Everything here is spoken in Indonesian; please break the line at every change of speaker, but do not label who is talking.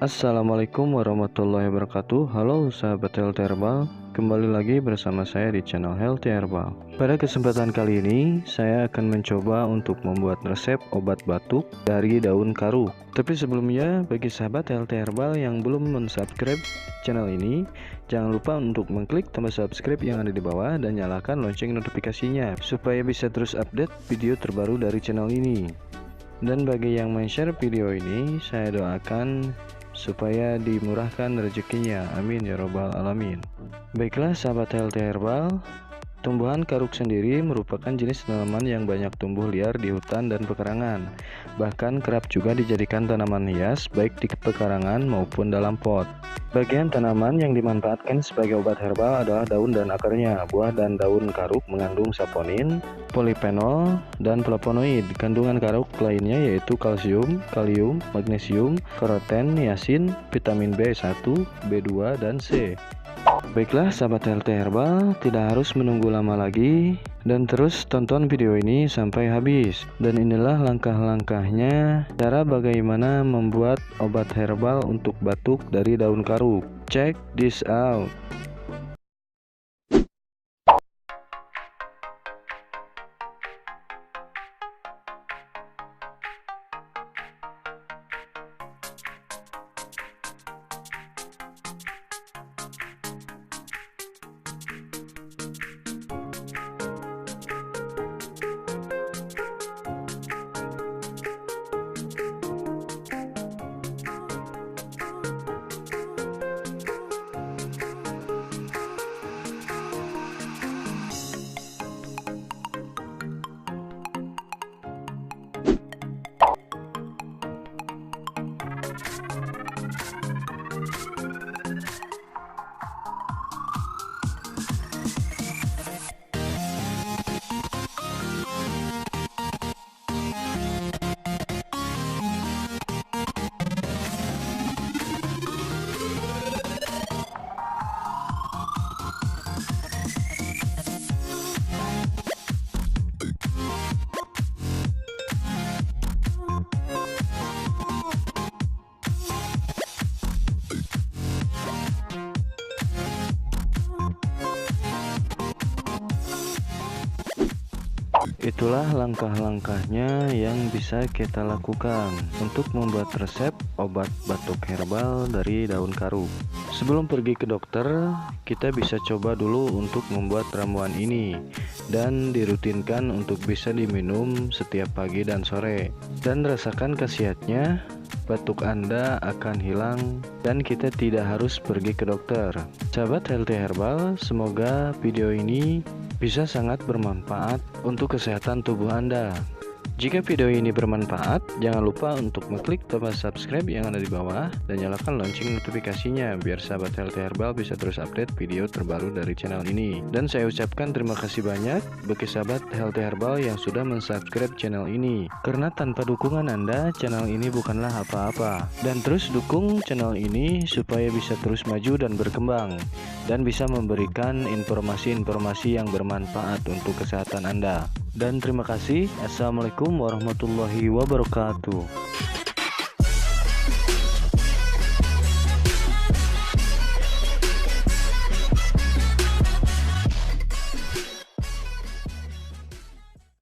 Assalamualaikum warahmatullahi wabarakatuh. Halo sahabat Healthy Herbal, kembali lagi bersama saya di channel Healthy Herbal. Pada kesempatan kali ini saya akan mencoba untuk membuat resep obat batuk dari daun karu. Tapi sebelumnya, bagi sahabat Healthy Herbal yang belum mensubscribe channel ini, jangan lupa untuk mengklik tombol subscribe yang ada di bawah dan nyalakan lonceng notifikasinya supaya bisa terus update video terbaru dari channel ini. Dan bagi yang men-share video ini, saya doakan supaya dimurahkan rezekinya, amin ya robbal alamin. Baiklah sahabat Healthy Herbal, tumbuhan karuk sendiri merupakan jenis tanaman yang banyak tumbuh liar di hutan dan pekarangan. Bahkan kerap juga dijadikan tanaman hias baik di pekarangan maupun dalam pot. Bagian tanaman yang dimanfaatkan sebagai obat herbal adalah daun dan akarnya. Buah dan daun karuk mengandung saponin, polifenol, dan flavonoid. Kandungan karuk lainnya yaitu kalsium, kalium, magnesium, karoten, niacin, vitamin B1, B2, dan C. Baiklah sahabat Healthy Herbal, tidak harus menunggu lama lagi dan terus tonton video ini sampai habis. Dan inilah langkah-langkahnya cara bagaimana membuat obat herbal untuk batuk dari daun karu. Check this out. Itulah langkah-langkahnya yang bisa kita lakukan untuk membuat resep obat batuk herbal dari daun karu. Sebelum pergi ke dokter, kita bisa coba dulu untuk membuat ramuan ini dan dirutinkan untuk bisa diminum setiap pagi dan sore. Dan rasakan khasiatnya, batuk Anda akan hilang dan kita tidak harus pergi ke dokter. Sahabat Healthy Herbal, semoga video ini bisa sangat bermanfaat untuk kesehatan tubuh Anda. Jika video ini bermanfaat, jangan lupa untuk mengklik tombol subscribe yang ada di bawah dan nyalakan lonceng notifikasinya biar sahabat Healthy Herbal bisa terus update video terbaru dari channel ini. Dan saya ucapkan terima kasih banyak bagi sahabat Healthy Herbal yang sudah mensubscribe channel ini. Karena tanpa dukungan Anda, channel ini bukanlah apa-apa. Dan terus dukung channel ini supaya bisa terus maju dan berkembang dan bisa memberikan informasi-informasi yang bermanfaat untuk kesehatan Anda. Dan terima kasih. Assalamualaikum warahmatullahi wabarakatuh.